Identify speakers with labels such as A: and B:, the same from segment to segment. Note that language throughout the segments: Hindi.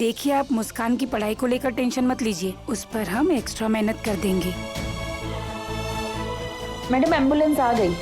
A: देखिए, आप मुस्कान की पढ़ाई को लेकर टेंशन मत लीजिए, उस पर हम एक्स्ट्रा मेहनत कर देंगे।
B: मैडम एम्बुलेंस आ गई।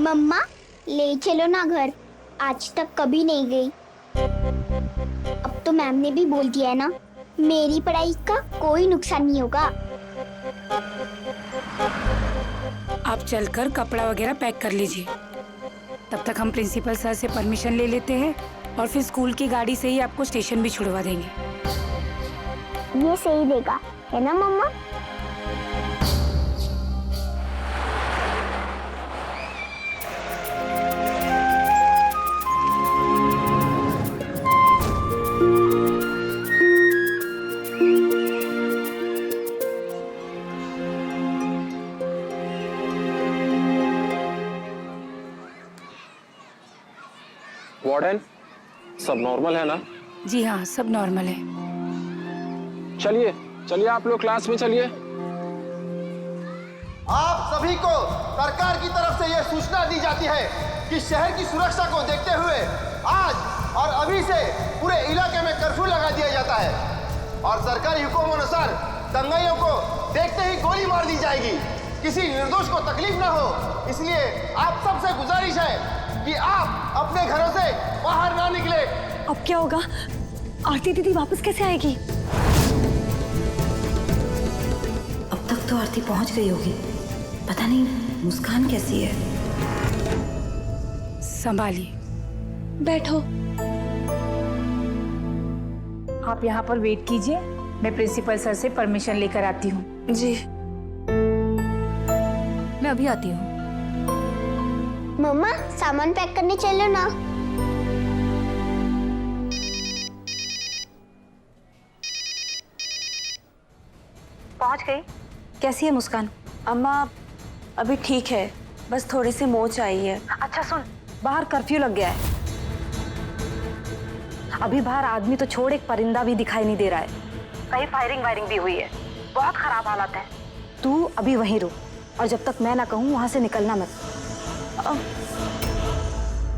C: मम्मा ले चलो ना घर, आज तक कभी नहीं गई। अब तो मैम ने भी बोल दिया है ना, मेरी पढ़ाई का कोई नुकसान नहीं होगा।
A: आप चलकर कपड़ा वगैरह पैक कर लीजिए, तब तक हम प्रिंसिपल सर से परमिशन ले लेते हैं और फिर स्कूल की गाड़ी से ही आपको स्टेशन भी छुड़वा देंगे।
C: ये सही देगा, है ना मम्मा?
D: वार्डन, सब नॉर्मल है ना?
A: जी हाँ, सब नॉर्मल है।
D: चलिए चलिए आप लोग क्लास में चलिए।
E: आप सभी को सरकार की तरफ से यह सूचना दी जाती है कि शहर की सुरक्षा को देखते हुए आज और अभी से पूरे इलाके में कर्फ्यू लगा दिया जाता है और सरकारी हुक्म अनुसार दंगाइयों को देखते ही गोली मार दी जाएगी। किसी निर्दोष को तकलीफ ना हो, इसलिए आप सबसे गुजारिश है कि आप अपने घरों से बाहर ना निकले।
B: अब क्या होगा? आरती दीदी वापस कैसे आएगी?
F: अब तक तो आरती पहुंच गई होगी, पता नहीं मुस्कान कैसी है।
A: संभालिए।
B: बैठो।
G: आप यहाँ पर वेट कीजिए, मैं प्रिंसिपल सर से परमिशन लेकर आती हूँ।
B: जी।
G: मैं अभी आती हूँ।
C: मम्मा सामान पैक करने चलो ना।
F: पहुंच गई? कैसी है मुस्कान?
B: अम्मा अभी ठीक है, बस थोड़ी सी मोच आई है।
F: अच्छा सुन, बाहर कर्फ्यू लग गया है। अभी बाहर आदमी तो छोड़, एक परिंदा भी दिखाई नहीं दे रहा है। कहीं फायरिंग वायरिंग भी हुई है, बहुत खराब हालत है। तू अभी वहीं रुक और जब तक मैं ना कहूँ वहां से निकलना मत।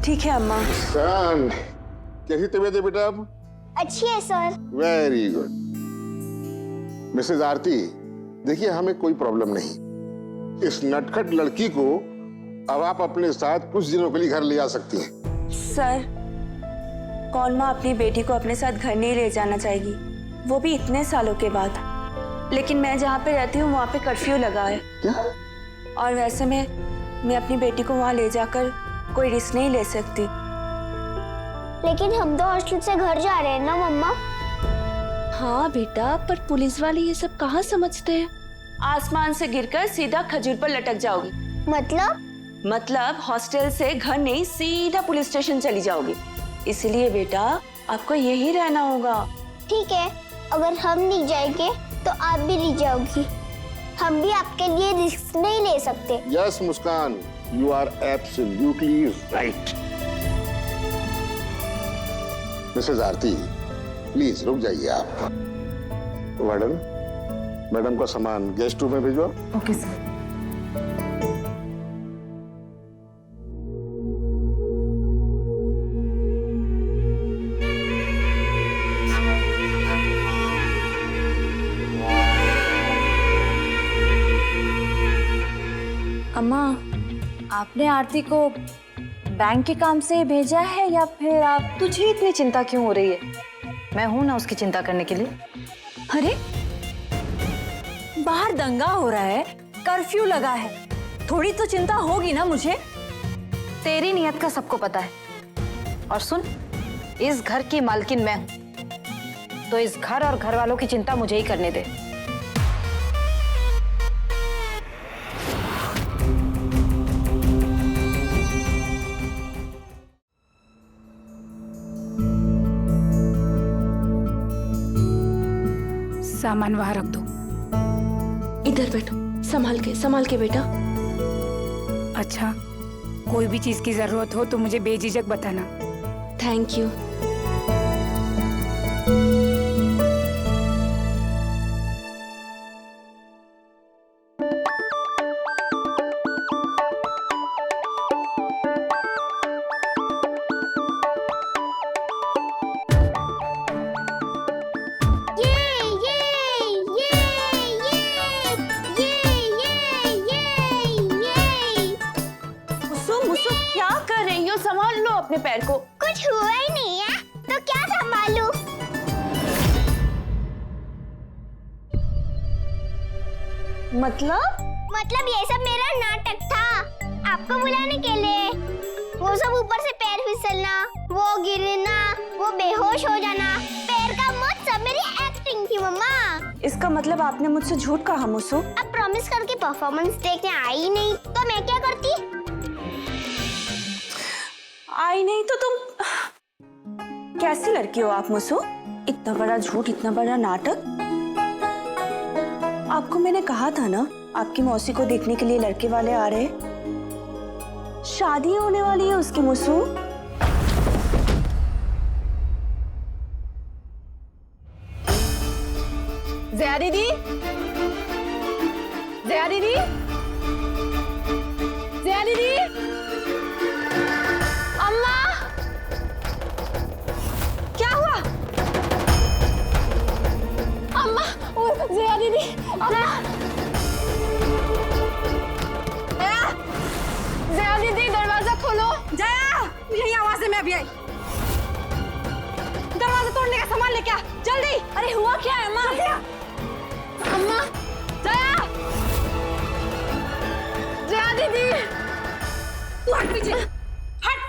B: ठीक है अम्मा।
H: मुस्कान, कैसी तबीयत है बेटा अब?
C: अच्छी है सर।
H: Very good. मिसेज आरती, देखिए हमें कोई प्रॉब्लम नहीं। इस नटखट लड़की को अब आप अपने साथ कुछ दिनों के लिए घर ले जा सकती हैं।
B: सर, कौन माँ अपनी बेटी को अपने साथ घर नहीं ले जाना चाहेगी, वो भी इतने सालों के बाद। लेकिन मैं जहाँ पे रहती हूँ वहाँ पे कर्फ्यू लगा है।
H: क्या?
B: और वैसे मैं अपनी बेटी को वहाँ ले जाकर कोई रिस्क नहीं ले सकती।
C: लेकिन हम तो हॉस्टल से घर जा रहे हैं ना मम्मा।
B: हाँ बेटा, पर पुलिस वाले ये सब कहाँ समझते हैं। आसमान से गिरकर सीधा खजूर पर लटक जाओगी।
C: मतलब
B: हॉस्टल से घर नहीं, सीधा पुलिस स्टेशन चली जाओगी। इसलिए बेटा आपको यही रहना होगा।
C: ठीक है, अगर हम नहीं जाएंगे तो आप भी नहीं जाओगी। हम भी आपके लिए रिस्क नहीं ले सकते।
H: Yes Muskan, you are absolutely right. Mrs Aarti, please रुक जाइए आप। वार्डन, मैडम का सामान गेस्ट रूम में भेजो।
G: Okay sir.
F: अम्मा, आपने आरती को बैंक के काम से भेजा है या फिर आप? तुझे इतनी चिंता क्यों हो रही है? मैं हूं ना उसकी चिंता करने के लिए।
B: अरे बाहर दंगा हो रहा है, कर्फ्यू लगा है, थोड़ी तो चिंता होगी ना मुझे।
F: तेरी नियत का सबको पता है। और सुन, इस घर की मालकिन मैं हूं, तो इस घर और घर वालों की चिंता मुझे ही करने दे।
A: सामान वहां रख दो।
B: इधर बैठो, संभाल के बेटा।
A: अच्छा, कोई भी चीज की जरूरत हो तो मुझे बेझिझक बताना।
B: Thank you. मुसु क्या कर रही हो? संभाल लो अपने पैर को।
C: कुछ हुआ ही नहीं है तो क्या संभालूं? मतलब ये सब मेरा नाटक था आपको बुलाने के लिए। वो सब ऊपर से पैर फिसलना, वो गिरना, वो बेहोश हो जाना, पैर का मुझ सब मेरी एक्टिंग थी मम्मा।
B: इसका मतलब आपने मुझसे झूठ कहा मुसु?
C: अब प्रॉमिस करके परफॉर्मेंस देखने आई नहीं तो मैं क्या करती?
B: आई नहीं तो तुम कैसी लड़की हो आप मुसु? इतना बड़ा झूठ, इतना बड़ा नाटक। आपको मैंने कहा था ना, आपकी मौसी को देखने के लिए लड़के वाले आ रहे। शादी होने वाली है उसकी मुसु।
F: जया दीदी, जया दीदी, जया दीदी, अम्मा, क्या हुआ? अम्मा, जया दीदी, अम्मा, जया दीदी दरवाजा खोलो। जया, यही आवाज से मैं अभी आई। दरवाजा तोड़ने का सामान लेके आ, जल्दी। अरे हुआ क्या है अम्मा? अम्मा, जया, जया दीदी, तू हट पीछे, हट।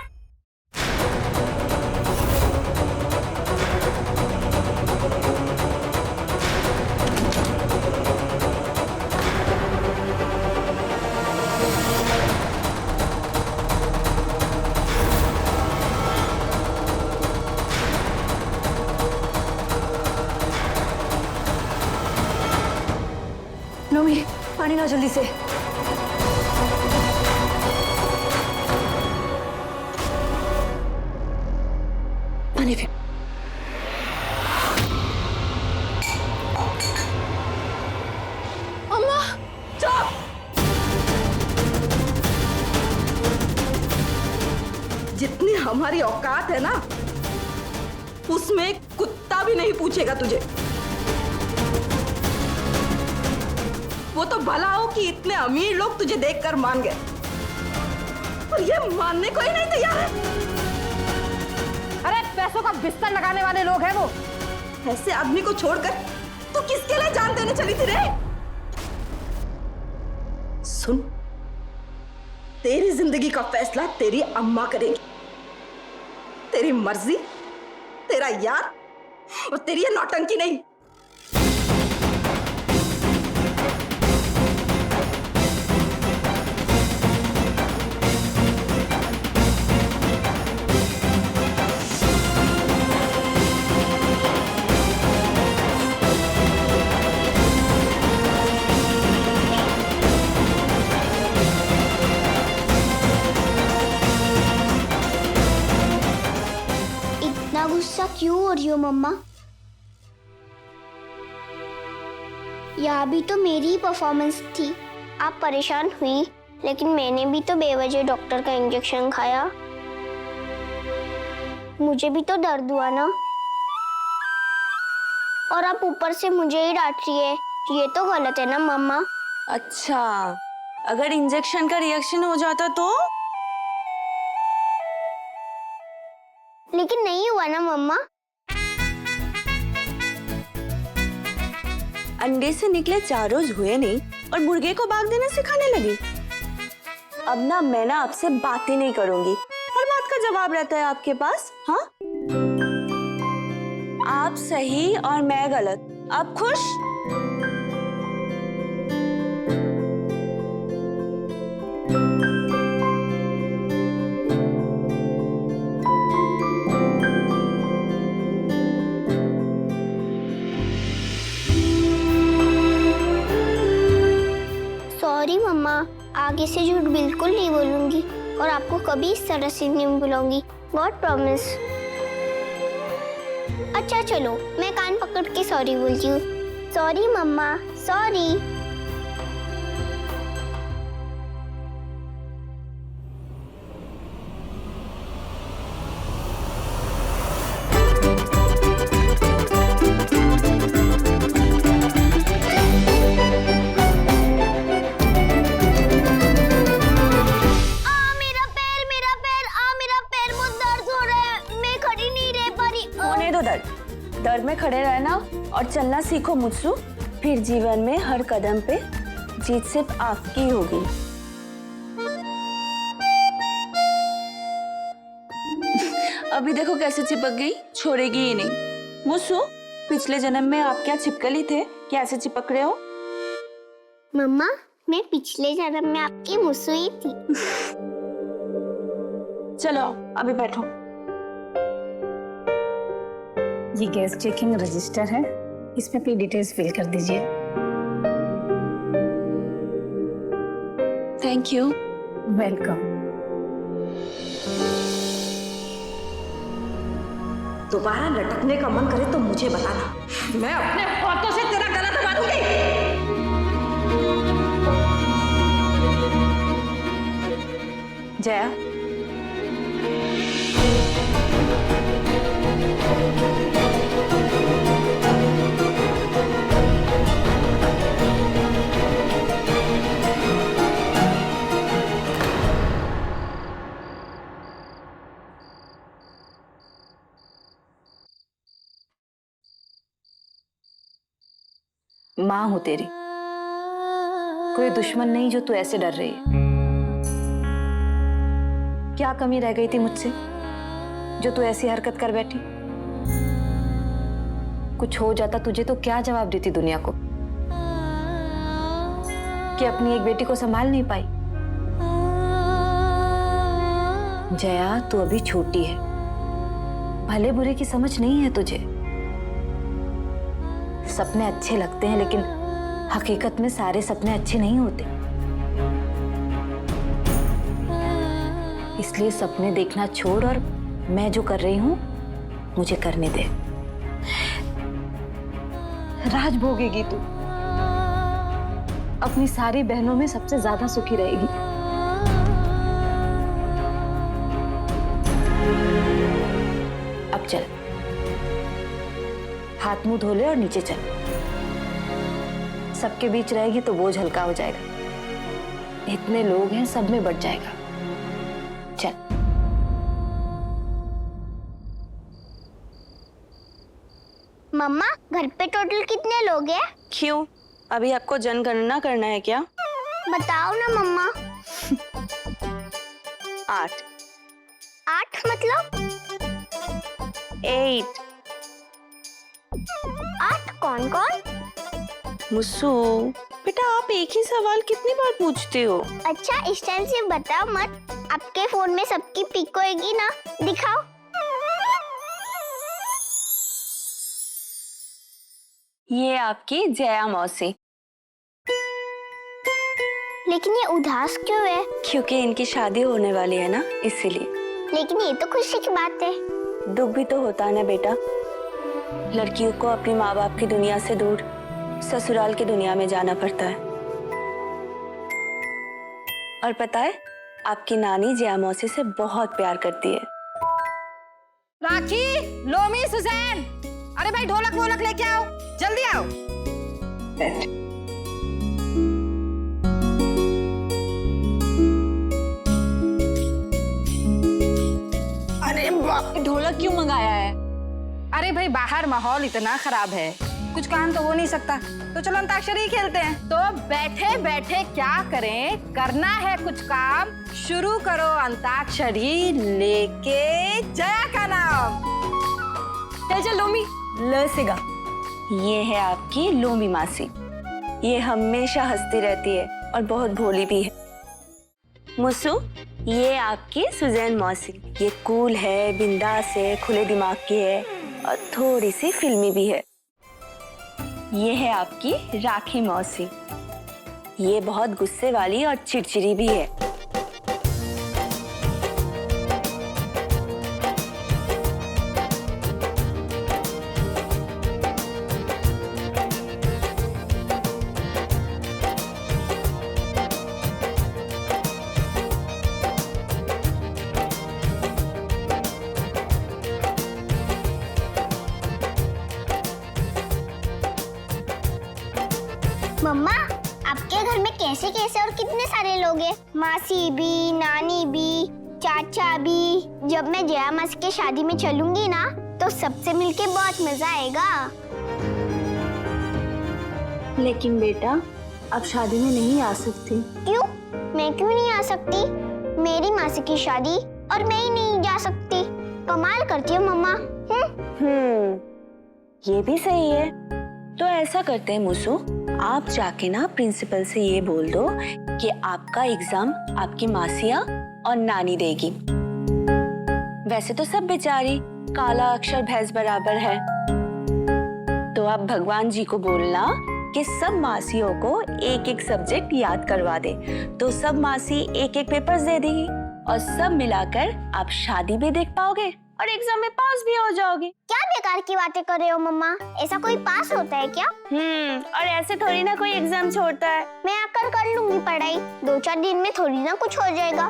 F: नोमी, पानी लाओ जल्दी से। पानी फिर। अम्मा, चुप।
I: जितनी हमारी औकात है ना, उसमें कुत्ता भी नहीं पूछेगा तुझे। वो तो भला हो कि इतने अमीर लोग तुझे देखकर मान गए, और ये मानने को ही नहीं तैयार है।
F: अरे पैसों का बिस्तर लगाने वाले लोग हैं वो।
I: ऐसे आदमी को छोड़कर तू किसके लिए जान देने चली थी रे? सुन, तेरी जिंदगी का फैसला तेरी अम्मा करेगी। तेरी मर्जी, तेरा यार और तेरी ये नौटंकी नहीं।
C: इतना गुस्सा क्यों हो रही हो मम्मा? यह भी तो मेरी ही परफॉर्मेंस थी। आप परेशान हुई, लेकिन मैंने भी तो बेवजह डॉक्टर का इंजेक्शन खाया। मुझे भी तो दर्द हुआ ना। और आप ऊपर से मुझे ही डांट रही है, ये तो गलत है ना मम्मा?
B: अच्छा, अगर इंजेक्शन का रिएक्शन हो जाता तो?
C: लेकिन नहीं हुआ ना मम्मा।
B: अंडे से निकले 4 रोज हुए नहीं और मुर्गे को भाग देना सिखाने लगी। अब ना मैं ना आपसे बातें नहीं करूंगी। हर बात का जवाब रहता है आपके पास। हाँ, आप सही और मैं गलत। आप खुश?
C: आगे से झूठ बिल्कुल नहीं बोलूंगी और आपको कभी इस तरह से नहीं बुलाऊंगी। God promise. अच्छा चलो, मैं कान पकड़ के सॉरी बोलती हूँ। सॉरी मम्मा, सॉरी।
B: दर्द में खड़े रहना और चलना सीखो मुझसू। फिर जीवन में हर कदम पे जीत सिर्फ आपकी होगी। अभी देखो कैसे चिपक गई, छोड़ेगी ही नहीं। मुझसू, पिछले जन्म में आप क्या छिपकली थे, कैसे चिपक रहे हो?
C: मम्मा, मैं पिछले जन्म में आपकी मुस्सू ही थी।
B: चलो अभी बैठो।
A: ये गैस चेकिंग रजिस्टर है, इसमें अपनी डिटेल्स फिल कर दीजिए।
B: Thank you.
A: वेलकम।
I: दोबारा लटकने का मन करे तो मुझे बताना, मैं अपने हाथों से तेरा गला दबा दूंगी।
F: जया, माँ हूं तेरी, कोई दुश्मन नहीं जो तू ऐसे डर रही है। क्या कमी रह गई थी मुझसे जो तू ऐसी हरकत कर बैठी? कुछ हो जाता तुझे तो क्या जवाब देती दुनिया को कि अपनी एक बेटी को संभाल नहीं पाई? जया, तू अभी छोटी है, भले बुरे की समझ नहीं है तुझे। सपने अच्छे लगते हैं लेकिन हकीकत में सारे सपने अच्छे नहीं होते। इसलिए सपने देखना छोड़ और मैं जो कर रही हूं मुझे करने दे। राज भोगेगी तू, अपनी सारी बहनों में सबसे ज्यादा सुखी रहेगी। अब चल, हाथ मुंह धो ले और नीचे चल। सबके बीच रहेगी तो बोझ हल्का हो जाएगा। इतने लोग हैं, सब में बढ़ जाएगा। चल।
C: मम्मा, घर पे टोटल कितने लोग हैं?
B: क्यों, अभी आपको जनगणना करना है क्या?
C: बताओ ना मम्मा।
B: 8।
C: 8 मतलब?
B: 8।
C: 8 कौन कौन?
B: मुस्सू, बेटा आप एक ही सवाल कितनी बार पूछते हो?
C: अच्छा, इस टाइम से बताओ मत। आपके फोन में सबकी पिक होएगी ना, दिखाओ।
B: ये आपकी जया मौसी।
C: लेकिन ये उदास क्यों है?
B: क्योंकि इनकी शादी होने वाली है ना, इसीलिए।
C: लेकिन ये तो खुशी की बात है।
B: दुख भी तो होता है ना बेटा। लड़कियों को अपनी माँ बाप की दुनिया से दूर ससुराल की दुनिया में जाना पड़ता है। और पता है, आपकी नानी जया मौसी से बहुत प्यार करती है।
I: राखी, लोमी, सुजैन, अरे भाई ढोलक वोलक लेके आओ, जल्दी आओ।
F: अरे ढोलक क्यों मंगाया है?
I: अरे भाई बाहर माहौल इतना खराब है, कुछ काम तो हो नहीं सकता, तो चलो अंताक्षरी खेलते हैं। तो बैठे बैठे क्या करें, करना है कुछ काम, शुरू करो अंताक्षरी लेके जया का नाम।
F: चल लोमी, ल से गा।
B: ये है आपकी लोमी मासी। ये हमेशा हंसती रहती है और बहुत भोली भी है। मुस्सू, ये आपकी सुजैन मौसी। ये कूल है, बिंदास है, खुले दिमाग की है और थोड़ी सी फिल्मी भी है। ये है आपकी राखी मौसी। ये बहुत गुस्से वाली और चिड़चिड़ी भी है।
C: मम्मा, आपके घर में कैसे कैसे और कितने सारे लोग हैं? मासी भी, नानी भी, चाचा भी। जब मैं जया मासी के शादी में चलूंगी ना, तो सबसे मिलके बहुत मजा आएगा।
B: लेकिन बेटा, अब शादी में नहीं आ सकती।
C: क्यों? मैं क्यों नहीं आ सकती? मेरी मासी की शादी और मैं ही नहीं जा सकती। कमाल करती हो मम्मा।
B: ये भी सही है। तो ऐसा करते हैं मुसु, आप जाके ना प्रिंसिपल से ये बोल दो कि आपका एग्जाम आपकी मासिया और नानी देगी। वैसे तो सब बेचारी काला अक्षर भैंस बराबर है। तो आप भगवान जी को बोलना कि सब मासियों को एक एक सब्जेक्ट याद करवा दे, तो सब मासी एक एक पेपर्स दे देगी और सब मिलाकर आप शादी भी देख पाओगे और एग्जाम में पास भी हो जाओगे।
C: क्या बेकार की बातें कर रहे हो मम्मा? ऐसा कोई पास होता है क्या?
B: और ऐसे थोड़ी ना कोई एग्जाम छोड़ता है।
C: मैं आकर कर लूंगी पढ़ाई, 2-4 दिन में थोड़ी ना कुछ हो जाएगा।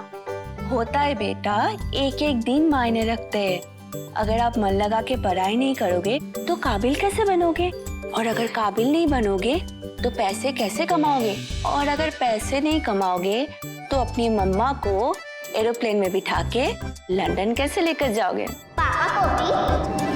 B: होता है बेटा, एक एक दिन मायने रखते हैं। अगर आप मन लगा के पढ़ाई नहीं करोगे तो काबिल कैसे बनोगे, और अगर काबिल नहीं बनोगे तो पैसे कैसे कमाओगे, और अगर पैसे नहीं कमाओगे तो अपनी मम्मा को एरोप्लेन में बिठा के लंदन कैसे लेकर जाओगे?
C: पापा को भी